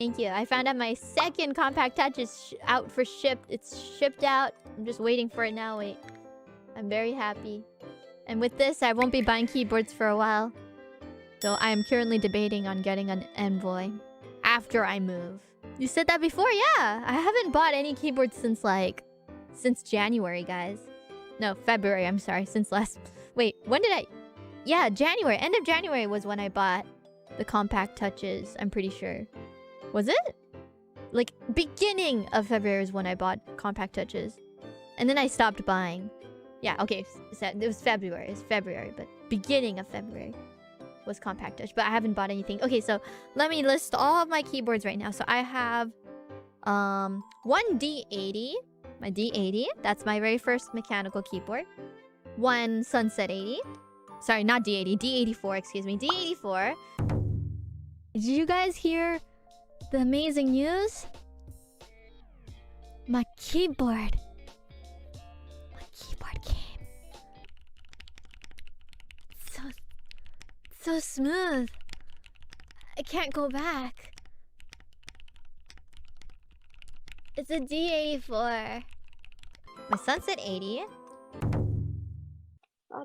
Thank you. I found out my second compact touch is out for shipped. It's shipped out. I'm just waiting for it now. Wait. I'm very happy. And with this, I won't be buying keyboards for a while. So I am currently debating on getting an Envoy after I move. You said that before? Yeah. I haven't bought any keyboards since January, guys. No, February. I'm sorry. Since last... Wait, when did I... Yeah, January. End of January was when I bought the compact touches. I'm pretty sure. Was it? Like, beginning of February is when I bought compact touches. And then I stopped buying. Yeah, okay. It was February. It's February, but beginning of February was compact touch. But I haven't bought anything. Okay, so let me list all of my keyboards right now. So I have one D80. My D80. That's my very first mechanical keyboard. One Sunset 80. Sorry, not D80. D84, excuse me. D84. Did you guys hear the amazing news? My keyboard came. So smooth. I can't go back. It's a D84. My Sunset 80.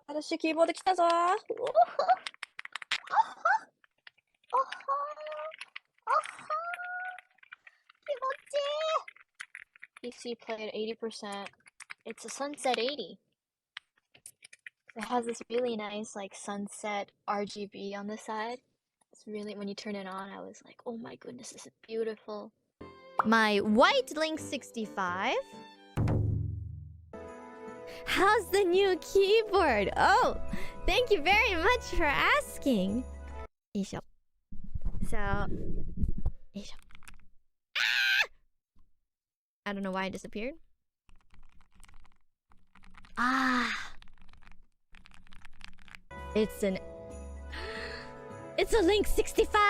아저씨 키보드 켜줘. PC played 80%. It's a Sunset 80. It has this really nice like sunset RGB on the side. It's really, when you turn it on, I was like, oh my goodness, this is beautiful. My white Link 65. How's the new keyboard? Oh, thank you very much for asking. So, I don't know why it disappeared. It's a Link 65.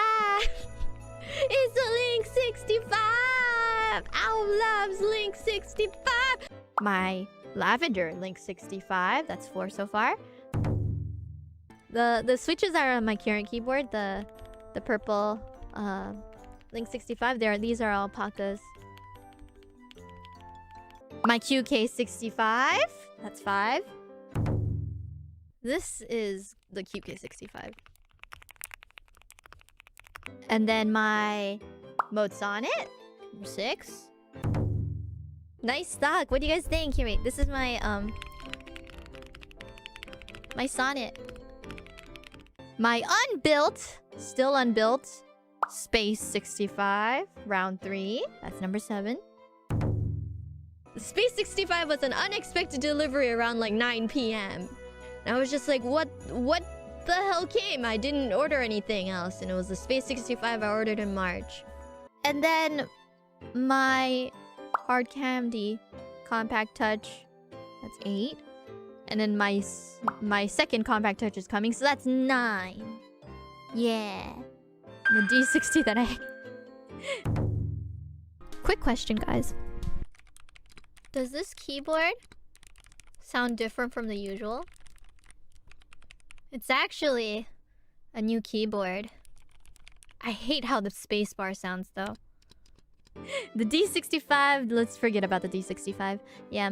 It's a Link 65. Owl loves Link 65. My lavender Link 65. That's 4 so far. The switches are on my current keyboard. The purple Link 65. These are alpacas. My QK65. That's 5. This is the QK65. And then my Mode Sonnet. 6. Nice stock. What do you guys think? Here, wait. This is my my Sonnet. My unbuilt, still unbuilt, Space 65, round 3. That's number 7. Space 65 was an unexpected delivery around like 9 p.m. And I was just like, what the hell came? I didn't order anything else. And it was the Space 65 I ordered in March. And then my Hard Candy compact touch. That's 8. And then my second compact touch is coming, so that's 9. Yeah. The D60 that I... Quick question, guys. Does this keyboard sound different from the usual? It's actually a new keyboard. I hate how the spacebar sounds, though. The D65, let's forget about the D65. Yeah.